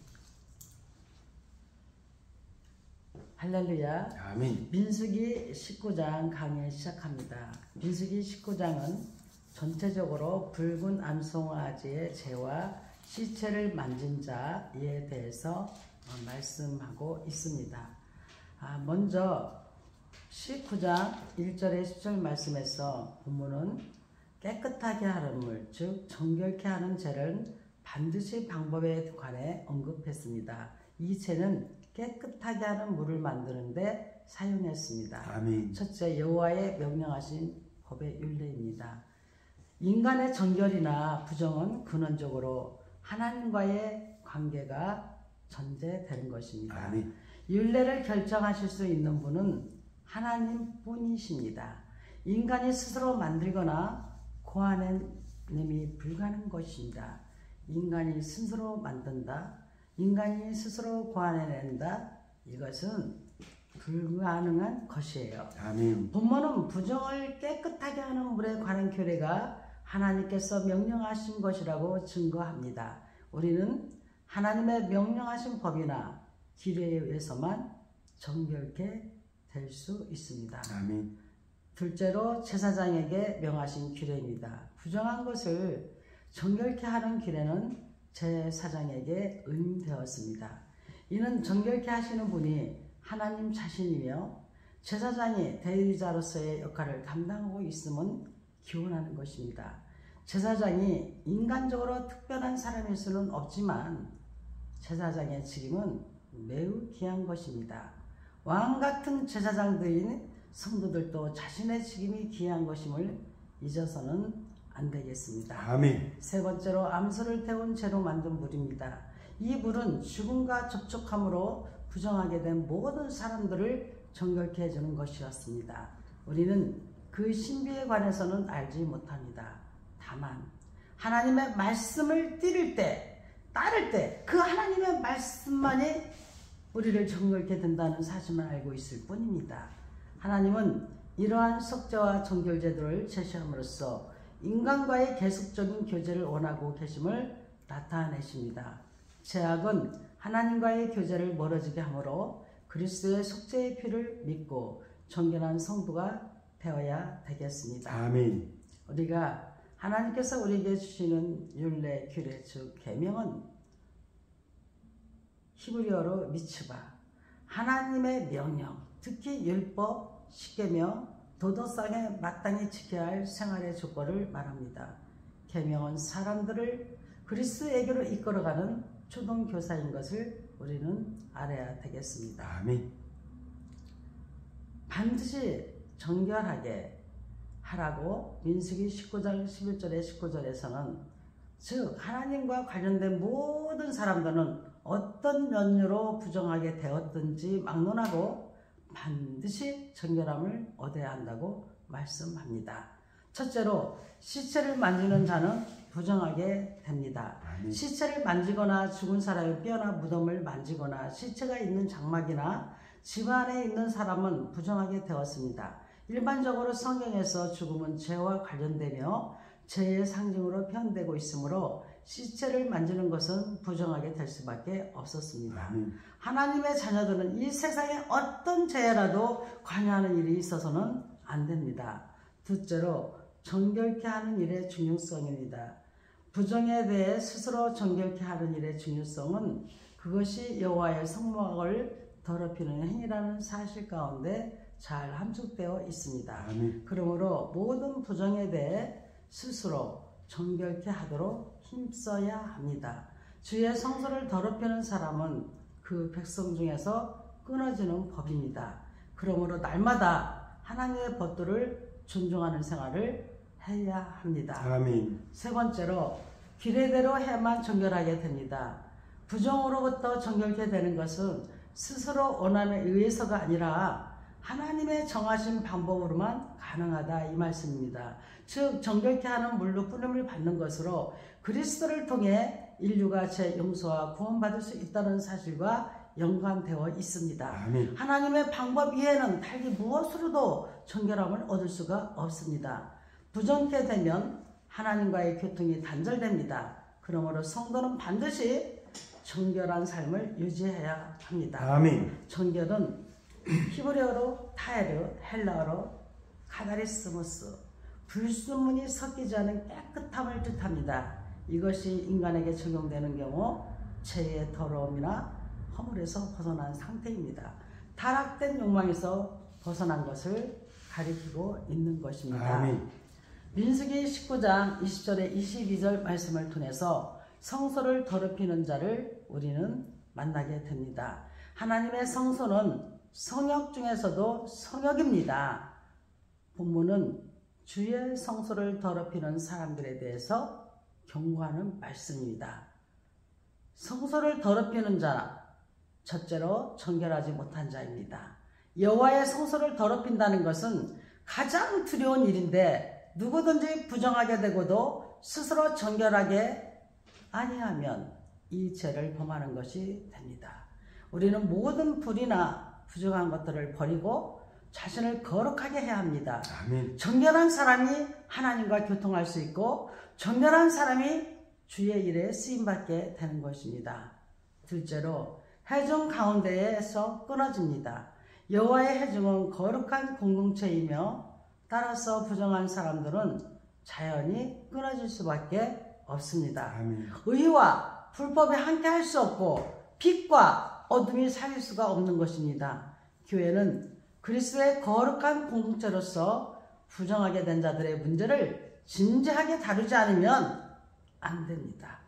할렐루야. 아멘. 민수기 19장 강의 시작합니다. 민수기 19장은 전체적으로 붉은 암송아지의 죄와 시체를 만진 자에 대해서 말씀하고 있습니다. 먼저 19장 1절에 10절 말씀에서 본문은 깨끗하게 하는 물, 즉 정결케 하는 죄를 반드시 방법에 관해 언급했습니다. 이 죄는 깨끗하게 하는 물을 만드는데 사용했습니다. 아멘. 첫째, 여호와의 명령하신 법의 율례입니다. 인간의 정결이나 부정은 근원적으로 하나님과의 관계가 전제되는 것입니다. 아멘. 율례를 결정하실 수 있는 분은 하나님뿐이십니다. 인간이 스스로 만들거나 고안해냄이 불가능한 것입니다. 인간이 스스로 만든다, 인간이 스스로 고안해낸다, 이것은 불가능한 것이에요. 아멘. 본문은 부정을 깨끗하게 하는 물에 관한 규례가 하나님께서 명령하신 것이라고 증거합니다. 우리는 하나님의 명령하신 법이나 규례에 의해서만 정결케 될 수 있습니다. 아멘. 둘째로 제사장에게 명하신 규례입니다. 부정한 것을 정결케 하는 규례는 제사장에게 의임되었습니다. 이는 정결케 하시는 분이 하나님 자신이며 제사장이 대리자로서의 역할을 감당하고 있음은 기원하는 것입니다. 제사장이 인간적으로 특별한 사람일 수는 없지만 제사장의 직임은 매우 귀한 것입니다. 왕 같은 제사장들인 성도들도 자신의 직임이 귀한 것임을 잊어서는 안 되겠습니다. 아멘. 세 번째로 암소를 태운 재로 만든 물입니다. 이 물은 죽음과 접촉함으로 부정하게 된 모든 사람들을 정결케 해주는 것이었습니다. 우리는 그 신비에 관해서는 알지 못합니다. 다만 하나님의 말씀을 따를 때 그 하나님의 말씀만이 우리를 정결케 된다는 사실만 알고 있을 뿐입니다. 하나님은 이러한 속죄와 정결제도를 제시함으로써 인간과의 계속적인 교제를 원하고 계심을 나타내십니다. 죄악은 하나님과의 교제를 멀어지게 하므로 그리스도의 속죄의 피를 믿고 정결한 성도가 되어야 되겠습니다. 아멘. 우리가 하나님께서 우리에게 주시는 율례, 규례, 즉 계명은 히브리어로 미츠바, 하나님의 명령, 특히 율법, 십계명, 도덕상에 마땅히 지켜야 할 생활의 조건을 말합니다. 계명은 사람들을 그리스도에게로 이끌어가는 초등교사인 것을 우리는 알아야 되겠습니다. 아멘. 반드시 정결하게 하라고 민수기 19장 11절에 19절에서는 즉 하나님과 관련된 모든 사람들은 어떤 면으로 부정하게 되었든지 막론하고 반드시 정결함을 얻어야 한다고 말씀합니다. 첫째로 시체를 만지는 자는 부정하게 됩니다. 아멘. 시체를 만지거나 죽은 사람의 뼈나 무덤을 만지거나 시체가 있는 장막이나 집 안에 있는 사람은 부정하게 되었습니다. 일반적으로 성경에서 죽음은 죄와 관련되며 죄의 상징으로 표현되고 있으므로 시체를 만지는 것은 부정하게 될 수밖에 없었습니다. 아멘. 하나님의 자녀들은 이 세상에 어떤 죄라도 관여하는 일이 있어서는 안 됩니다. 둘째로 정결케 하는 일의 중요성입니다. 부정에 대해 스스로 정결케 하는 일의 중요성은 그것이 여호와의 성막을 더럽히는 행위라는 사실 가운데 잘 함축되어 있습니다. 아멘. 그러므로 모든 부정에 대해 스스로 정결케 하도록 힘써야 합니다. 주의 성소를 더럽히는 사람은 그 백성 중에서 끊어지는 법입니다. 그러므로 날마다 하나님의 법도를 존중하는 생활을 해야 합니다. 아멘. 세 번째로 규례대로 해야만 정결하게 됩니다. 부정으로부터 정결케 되는 것은 스스로 원함에 의해서가 아니라 하나님의 정하신 방법으로만 가능하다 이 말씀입니다. 즉 정결케 하는 물로 뿌림을 받는 것으로 그리스도를 통해 인류가 죄 용서와 구원받을 수 있다는 사실과 연관되어 있습니다. 아멘. 하나님의 방법 이외에는 달리 무엇으로도 정결함을 얻을 수가 없습니다. 부정케 되면 하나님과의 교통이 단절됩니다. 그러므로 성도는 반드시 정결한 삶을 유지해야 합니다. 아멘. 정결은 히브리어로 타에르, 헬라어로 카다리스무스, 불순물이 섞이지 않은 깨끗함을 뜻합니다. 이것이 인간에게 적용되는 경우 죄의 더러움이나 허물에서 벗어난 상태입니다. 타락된 욕망에서 벗어난 것을 가리키고 있는 것입니다. 아멘. 민수기 19장 20절에 22절 말씀을 통해서 성소를 더럽히는 자를 우리는 만나게 됩니다. 하나님의 성소는 성역 중에서도 성역입니다. 본문은 주의 성소를 더럽히는 사람들에 대해서 경고하는 말씀입니다. 성소를 더럽히는 자, 첫째로 정결하지 못한 자입니다. 여호와의 성소를 더럽힌다는 것은 가장 두려운 일인데 누구든지 부정하게 되고도 스스로 정결하게 아니하면 이 죄를 범하는 것이 됩니다. 우리는 모든 불이나 부정한 것들을 버리고 자신을 거룩하게 해야 합니다. 아멘. 정결한 사람이 하나님과 교통할 수 있고 정결한 사람이 주의 일에 쓰임받게 되는 것입니다. 둘째로 회중 가운데에서 끊어집니다. 여호와의 회중은 거룩한 공동체이며 따라서 부정한 사람들은 자연히 끊어질 수밖에 없습니다. 아멘. 의와 불법에 함께할 수 없고 빛과 어둠이 사귈 수가 없는 것입니다. 교회는 그리스도의 거룩한 공동체로서 부정하게 된 자들의 문제를 진지하게 다루지 않으면 안 됩니다.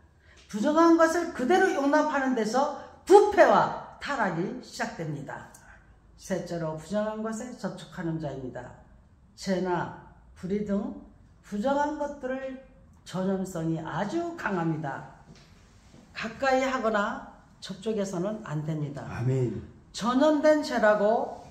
부정한 것을 그대로 용납하는 데서 부패와 타락이 시작됩니다. 셋째로 부정한 것에 접촉하는 자입니다. 죄나 불의 등 부정한 것들을 전염성이 아주 강합니다. 가까이 하거나 접촉해서는 안 됩니다. 아멘. 전염된 죄라고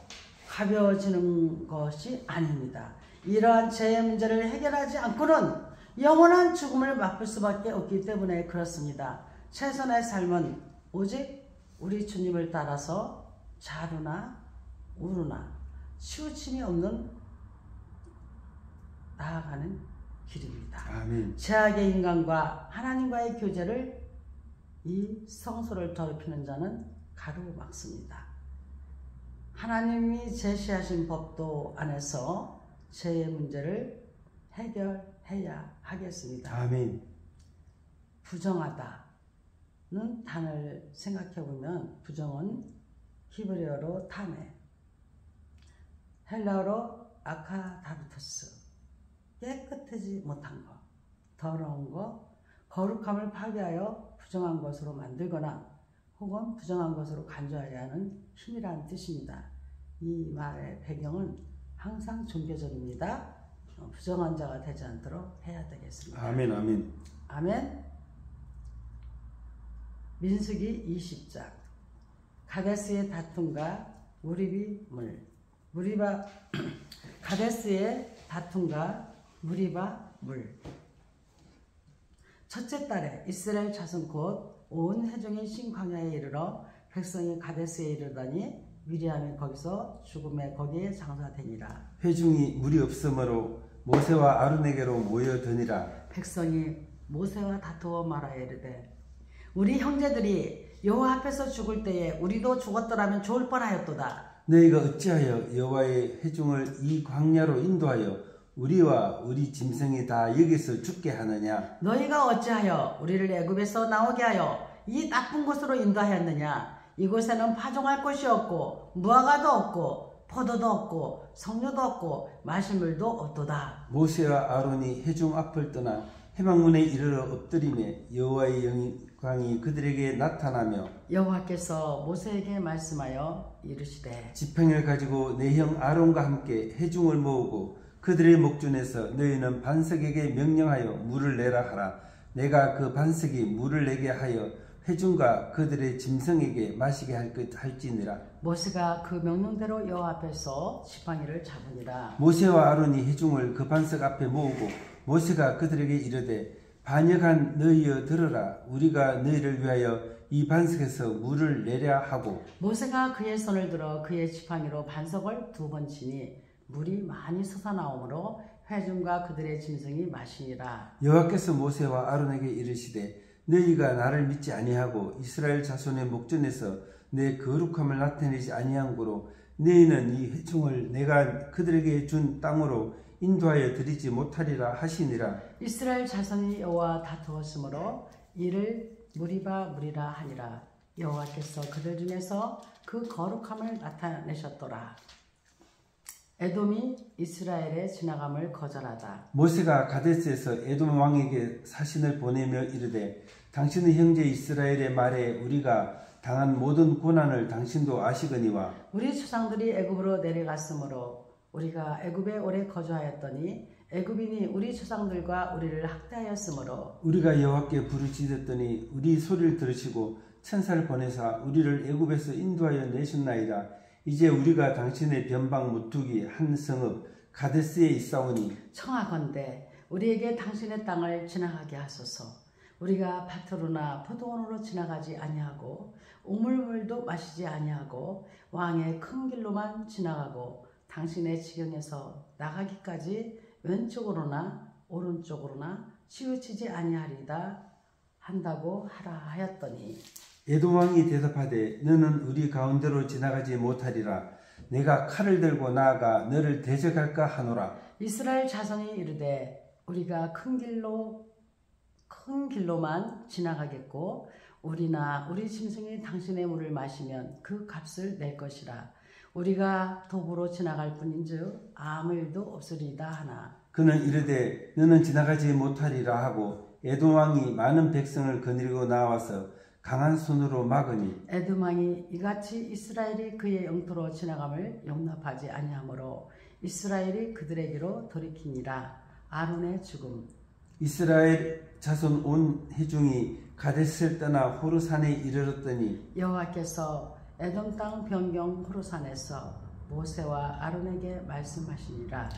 가벼워지는 것이 아닙니다. 이러한 죄의 문제를 해결하지 않고는 영원한 죽음을 맛볼 수밖에 없기 때문에 그렇습니다. 최선의 삶은 오직 우리 주님을 따라서 자루나 우루나 치우침이 없는 나아가는 길입니다. 아멘. 죄악의 인간과 하나님과의 교제를 이 성소를 더럽히는 자는 가로막습니다. 하나님이 제시하신 법도 안에서 죄의 문제를 해결해야 하겠습니다. 아멘. 부정하다는 단어를 생각해 보면 부정은 히브리어로 타메, 헬라어로 아카다르토스, 깨끗하지 못한 것, 더러운 것, 거룩함을 파괴하여 부정한 것으로 만들거나 혹은 부정한 것으로 간주하려 하는 힘이라는 뜻입니다. 이 말의 배경은 항상 종교적입니다. 부정한 자가 되지 않도록 해야 되겠습니다. 아멘. 아멘. 아멘. 민수기 20장 가데스의 다툼과 무리비 물 가데스의 다툼과 무리바 물 첫째 달에 이스라엘 자손 곧 온 회중이 신광야에 이르러 백성이 가데스에 이르더니 미리암이 거기서 죽음의 거기에 장사되니라. 회중이 물이 없으므로 모세와 아론에게로 모여드니라. 백성이 모세와 다투어 말하여 이르되 우리 형제들이 여호와 앞에서 죽을 때에 우리도 죽었더라면 좋을 뻔하였도다. 너희가 어찌하여 여호와의 회중을 이 광야로 인도하여 우리와 우리 짐승이 다 여기서 죽게 하느냐? 너희가 어찌하여 우리를 애굽에서 나오게 하여 이 나쁜 곳으로 인도하였느냐? 이곳에는 파종할 곳이 없고 무화과도 없고 포도도 없고 성료도 없고 마실 물도 없도다. 모세와 아론이 회중 앞을 떠나 회막문에 이르러 엎드리매 여호와의 영광이 그들에게 나타나며 여호와께서 모세에게 말씀하여 이르시되 지팡이를 가지고 내 형 아론과 함께 회중을 모으고 그들의 목전에서 너희는 반석에게 명령하여 물을 내라 하라. 내가 그 반석이 물을 내게 하여 회중과 그들의 짐승에게 마시게 할지니라. 모세가 그 명령대로 여호와 앞에서 지팡이를 잡으니라. 모세와 아론이 회중을 그 반석 앞에 모으고 모세가 그들에게 이르되 반역한 너희여 들으라. 우리가 너희를 위하여 이 반석에서 물을 내랴 하고 모세가 그의 손을 들어 그의 지팡이로 반석을 2번 치니 물이 많이 솟아나오므로 회중과 그들의 짐승이 마시니라. 여호와께서 모세와 아론에게 이르시되 너희가 나를 믿지 아니하고 이스라엘 자손의 목전에서 내 거룩함을 나타내지 아니한 고로 너희는 이 회중을 내가 그들에게 준 땅으로 인도하여 드리지 못하리라 하시니라. 이스라엘 자손이 여호와 다투었으므로 이를 무리라 하니라. 여호와께서 그들 중에서 그 거룩함을 나타내셨더라. 에돔이 이스라엘의 지나감을 거절하다. 모세가 가데스에서 에돔 왕에게 사신을 보내며 이르되 당신의 형제 이스라엘의 말에 우리가 당한 모든 고난을 당신도 아시거니와 우리 조상들이 애굽으로 내려갔으므로 우리가 애굽에 오래 거주하였더니 애굽인이 우리 조상들과 우리를 학대하였으므로 우리가 여호와께 부르짖었더니 우리 소리를 들으시고 천사를 보내사 우리를 애굽에서 인도하여 내셨나이다. 이제 우리가 당신의 변방 무투기 한 성읍 가데스에 있사오니 청하건대 우리에게 당신의 땅을 지나가게 하소서. 우리가 밭으로나 포도원으로 지나가지 아니하고 우물물도 마시지 아니하고 왕의 큰 길로만 지나가고 당신의 지경에서 나가기까지 왼쪽으로나 오른쪽으로나 치우치지 아니하리다 한다고 하라 하였더니 에돔 왕이 대답하되 너는 우리 가운데로 지나가지 못하리라. 내가 칼을 들고 나아가 너를 대적할까 하노라. 이스라엘 자손이 이르되 우리가 큰 길로만 지나가겠고 우리나 우리 짐승이 당신의 물을 마시면 그 값을 낼 것이라. 우리가 도보로 지나갈 뿐인즉 아무 일도 없으리이다 하나. 그는 이르되 너는 지나가지 못하리라 하고 에돔 왕이 많은 백성을 거느리고 나와서 강한 손으로 막으니 에돔 왕이 이같이 이스라엘이 그의 영토로 지나감을 용납하지 아니하므로 이스라엘이 그들에게로 돌이키니라. 아론의 죽음. 이스라엘 자손 온 회중이 가데스를 떠나 호르산에 이르렀더니 여호와께서 에돔 땅 변경 호르산에서 모세와 아론에게 말씀하시니라.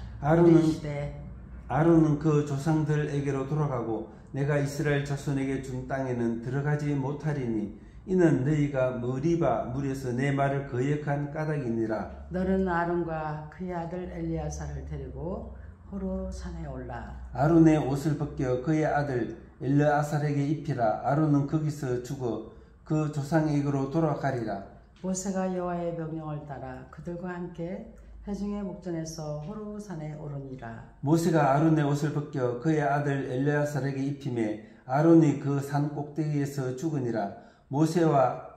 아론은 그 조상들에게로 돌아가고 내가 이스라엘 자손에게 준 땅에는 들어가지 못하리니 이는 너희가 머리바 물에서 내 말을 거역한 까닭이니라. 너는 아론과 그의 아들 엘리야사를 데리고 호르산에 올라 아론의 옷을 벗겨 그의 아들 엘르아살에게 입히라. 아론은 거기서 죽어 그 조상에게로 돌아가리라. 모세가 여호와의 명령을 따라 그들과 함께 회중의 목전에서 호르산에 오르니라. 모세가 아론의 옷을 벗겨 그의 아들 엘르아살에게 입히매 아론이 그 산 꼭대기에서 죽으니라. 모세와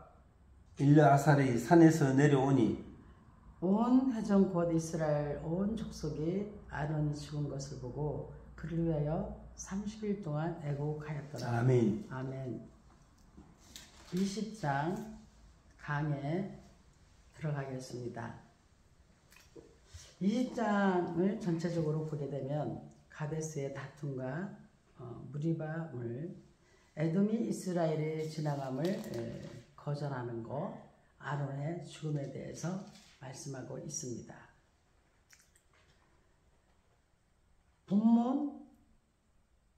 엘르아살이 산에서 내려오니 온 회중 곧 이스라엘 온 족속이 아론이 죽은 것을 보고 그를 위하여 30일 동안 애곡하였더라. 아멘. 아멘. 20장 강에 들어가겠습니다. 20장을 전체적으로 보게 되면 가데스의 다툼과 무리바물, 에돔이 이스라엘의 지나감을 거절하는 것, 아론의 죽음에 대해서 말씀하고 있습니다. 본문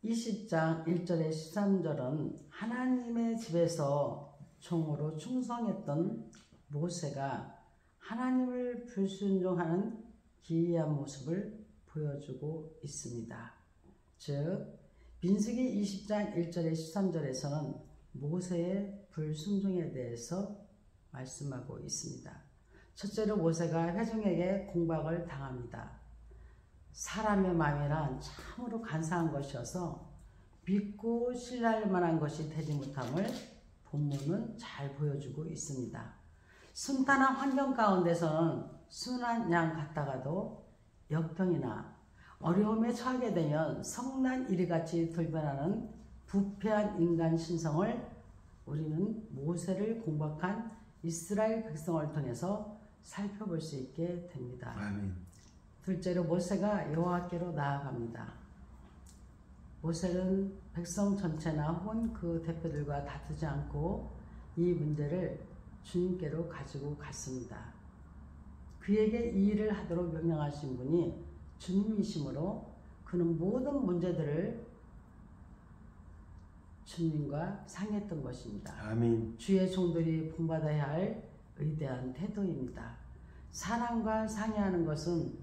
20장 1절에 13절은 하나님의 집에서 종으로 충성했던 모세가 하나님을 불순종하는 기이한 모습을 보여주고 있습니다. 즉 민수기 20장 1절에 13절에서는 모세의 불순종에 대해서 말씀하고 있습니다. 첫째로 모세가 회중에게 공박을 당합니다. 사람의 마음이란 참으로 간사한 것이어서 믿고 신뢰할 만한 것이 되지 못함을 본문은 잘 보여주고 있습니다. 순탄한 환경 가운데서는 순한 양 같다가도 역경이나 어려움에 처하게 되면 성난 이리같이 돌변하는 부패한 인간 신성을 우리는 모세를 공박한 이스라엘 백성을 통해서 살펴볼 수 있게 됩니다. 아멘. 둘째로 모세가 여호와께로 나아갑니다. 모세는 백성 전체나 혹은 그 대표들과 다투지 않고 이 문제를 주님께로 가지고 갔습니다. 그에게 이 일을 하도록 명령하신 분이 주님이시므로 그는 모든 문제들을 주님과 상의했던 것입니다. 아멘. 주의 종들이 본받아야 할 의대한 태도입니다. 사람과 상의하는 것은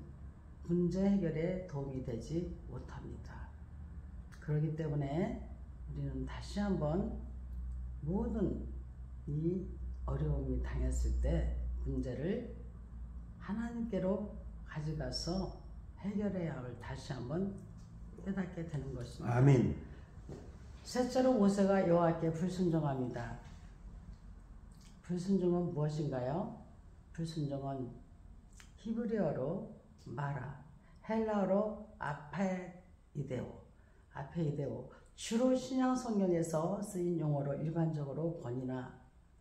문제 해결에 도움이 되지 못합니다. 그렇기 때문에 우리는 다시 한번 모든 이 어려움이 당했을 때 문제를 하나님께로 가져가서 해결해야 할 다시 한번 깨닫게 되는 것입니다. 아멘. 셋째로 모세가 여호와께 불순종합니다. 불순종은 무엇인가요? 불순종은 히브리어로 마라, 헬라어로 아페이데오, 주로 신약 성경에서 쓰인 용어로 일반적으로 권위나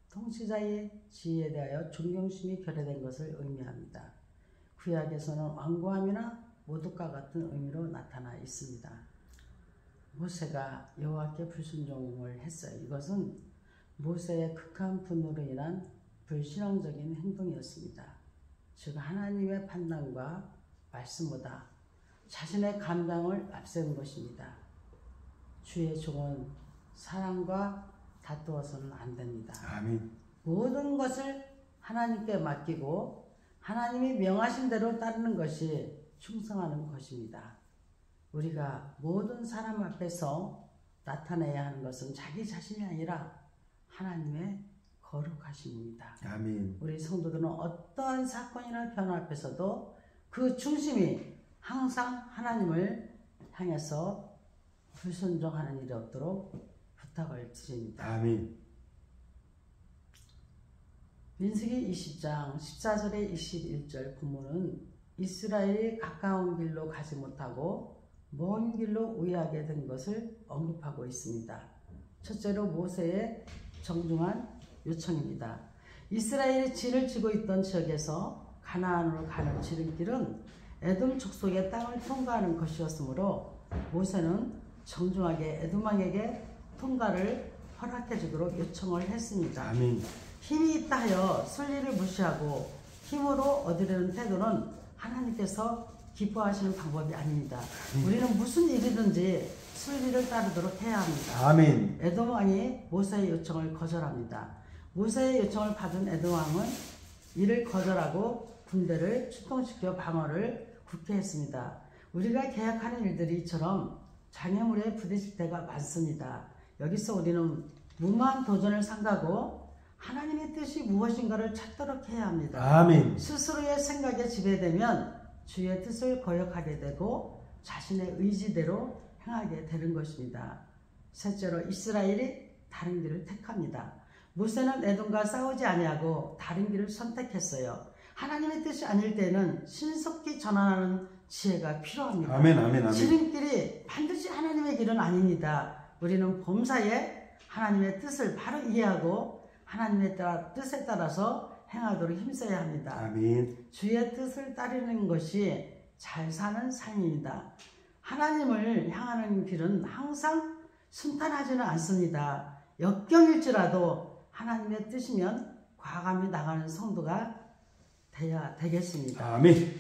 통치자의 지위에 대하여 존경심이 결여된 것을 의미합니다. 구약에서는 완고함이나 모독과 같은 의미로 나타나 있습니다. 모세가 여호와께 불순종을 했어요. 이것은 모세의 극한 분노로 인한 불신앙적인 행동이었습니다. 즉 하나님의 판단과 말씀보다 자신의 감당을 앞세운 것입니다. 주의 종은 사람과 다투어서는 안 됩니다. 아멘. 모든 것을 하나님께 맡기고 하나님이 명하신 대로 따르는 것이 충성하는 것입니다. 우리가 모든 사람 앞에서 나타내야 하는 것은 자기 자신이 아니라 하나님의 거룩하심입니다. 아멘. 우리 성도들은 어떠한 사건이나 변화 앞에서도 그 중심이 항상 하나님을 향해서 불순종하는 일이 없도록 부탁을 드립니다. 아멘. 민수기 20장 14절에 21절 본문은 이스라엘이 가까운 길로 가지 못하고 먼 길로 우회하게 된 것을 언급하고 있습니다. 첫째로 모세의 정중한 요청입니다. 이스라엘이 진을 치고 있던 지역에서 가나안으로 가는 지름길은 에돔 족속의 땅을 통과하는 것이었으므로 모세는 정중하게 에돔왕에게 통과를 허락해 주도록 요청을 했습니다. 아멘. 힘이 있다 하여 순리를 무시하고 힘으로 얻으려는 태도는 하나님께서 기뻐하시는 방법이 아닙니다. 우리는 무슨 일이든지 순리를 따르도록 해야 합니다. 아멘. 에돔 왕이 모세의 요청을 거절합니다. 모세의 요청을 받은 에돔 왕은 이를 거절하고 군대를 출동시켜 방어를 굳게 했습니다. 우리가 계약하는 일들이 이처럼 장애물에 부딪힐 때가 많습니다. 여기서 우리는 무모한 도전을 삼가고 하나님의 뜻이 무엇인가를 찾도록 해야 합니다. 아멘. 스스로의 생각에 지배되면 주의 뜻을 거역하게 되고 자신의 의지대로 행하게 되는 것입니다. 셋째로 이스라엘이 다른 길을 택합니다. 모세는 에돔과 싸우지 아니하고 다른 길을 선택했어요. 하나님의 뜻이 아닐 때는 신속히 전환하는 지혜가 필요합니다. 아멘. 아멘. 아멘. 지름길이 반드시 하나님의 길은 아닙니다. 우리는 범사에 하나님의 뜻을 바로 이해하고 하나님의 뜻에 따라서 행하도록 힘써야 합니다. 아멘. 주의 뜻을 따르는 것이 잘 사는 삶입니다. 하나님을 향하는 길은 항상 순탄하지는 않습니다. 역경일지라도 하나님의 뜻이면 과감히 나가는 성도가 돼야 되겠습니다. 아멘.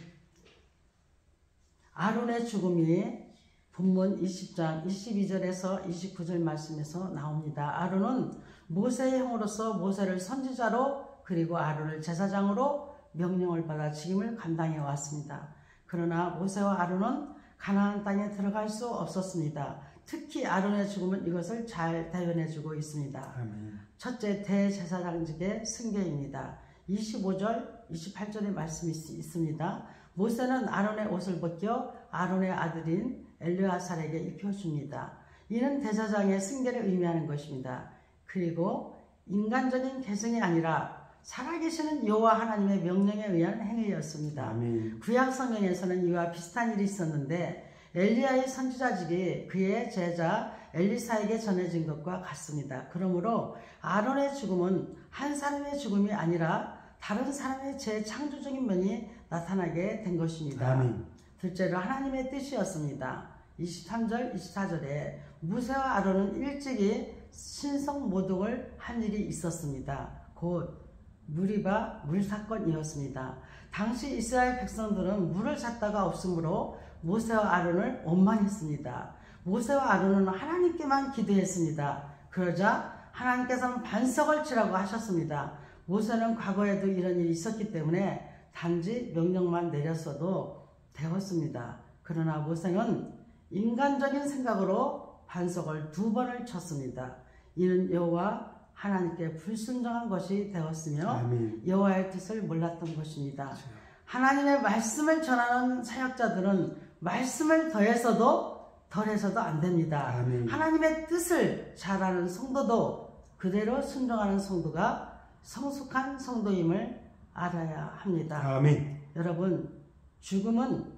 아론의 죽음이 본문 20장 22절에서 29절 말씀에서 나옵니다. 아론은 모세의 형으로서 모세를 선지자로 그리고 아론을 제사장으로 명령을 받아 직임을 감당해 왔습니다. 그러나 모세와 아론은 가나안 땅에 들어갈 수 없었습니다. 특히 아론의 죽음은 이것을 잘 대변해주고 있습니다. 아멘. 첫째, 대제사장직의 승계입니다. 25절, 28절의 말씀이 있습니다. 모세는 아론의 옷을 벗겨 아론의 아들인 엘르아살에게 입혀줍니다. 이는 대제사장의 승계를 의미하는 것입니다. 그리고 인간적인 계승이 아니라 살아계시는 여호와 하나님의 명령에 의한 행위였습니다. 아멘. 구약 성경에서는 이와 비슷한 일이 있었는데 엘리야의 선지자직이 그의 제자 엘리사에게 전해진 것과 같습니다. 그러므로 아론의 죽음은 한 사람의 죽음이 아니라 다른 사람의 재창조적인 면이 나타나게 된 것입니다. 아멘. 둘째로 하나님의 뜻이었습니다. 23절, 24절에 무세와 아론은 일찍이 신성 모독을 한 일이 있었습니다. 곧 무리바 물사건이었습니다. 당시 이스라엘 백성들은 물을 찾다가 없으므로 모세와 아론을 원망했습니다. 모세와 아론은 하나님께만 기도했습니다. 그러자 하나님께서는 반석을 치라고 하셨습니다. 모세는 과거에도 이런 일이 있었기 때문에 단지 명령만 내렸어도 되었습니다. 그러나 모세는 인간적인 생각으로 반석을 2번을 쳤습니다. 이는 여호와 하나님께 불순종한 것이 되었으며 아멘. 여호와의 뜻을 몰랐던 것입니다. 하나님의 말씀을 전하는 사역자들은 말씀을 더해서도 덜해서도 안 됩니다. 아멘. 하나님의 뜻을 잘하는 성도도 그대로 순종하는 성도가 성숙한 성도임을 알아야 합니다. 아멘. 여러분, 죽음은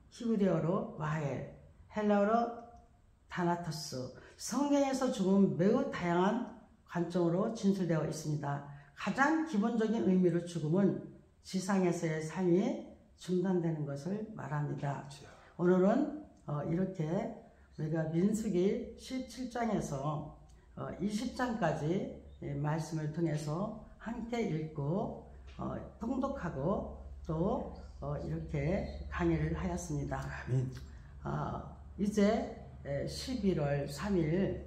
히브리어로 마헬, 헬라어로 다나토스, 성경에서 죽음은 매우 다양한 관점으로 진술되어 있습니다. 가장 기본적인 의미로 죽음은 지상에서의 삶이 중단되는 것을 말합니다. 오늘은 이렇게 우리가 민수기 17장에서 20장까지 말씀을 통해서 함께 읽고 통독하고 또 이렇게 강의를 하였습니다. 아멘. 이제 11월 3일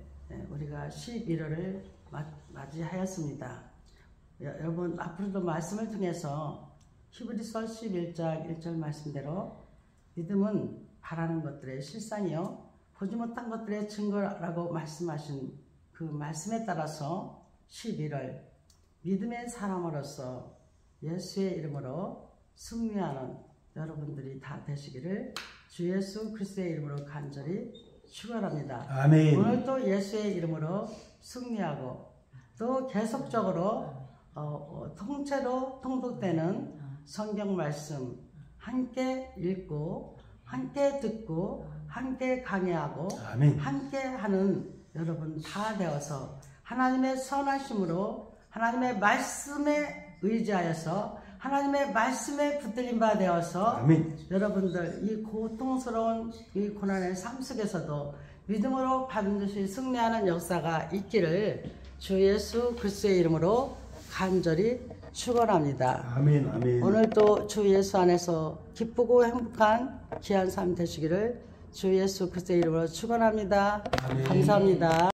우리가 11월을 맞이하였습니다. 여러분 앞으로도 말씀을 통해서 히브리서 11장 1절 말씀대로 믿음은 바라는 것들의 실상이요 보지 못한 것들의 증거라고 말씀하신 그 말씀에 따라서 11월 믿음의 사람으로서 예수의 이름으로 승리하는 여러분들이 다 되시기를 주 예수 그리스도의 이름으로 간절히 축원합니다. 아멘. 오늘도 예수의 이름으로 승리하고 또 계속적으로 통째로 통독되는 성경 말씀 함께 읽고 함께 듣고 함께 강의하고 아멘. 함께 하는 여러분 다 되어서 하나님의 선하심으로 하나님의 말씀에 의지하여서 하나님의 말씀에 붙들린 바 되어서 아멘. 여러분들 이 고통스러운 이 고난의 삶 속에서도 믿음으로 반드시 승리하는 역사가 있기를 주 예수 그리스도의 이름으로 간절히 축원합니다. 아멘. 아멘. 오늘도 주 예수 안에서 기쁘고 행복한 귀한 삶 되시기를 주 예수 그리스도의 이름으로 축원합니다. 아멘. 감사합니다.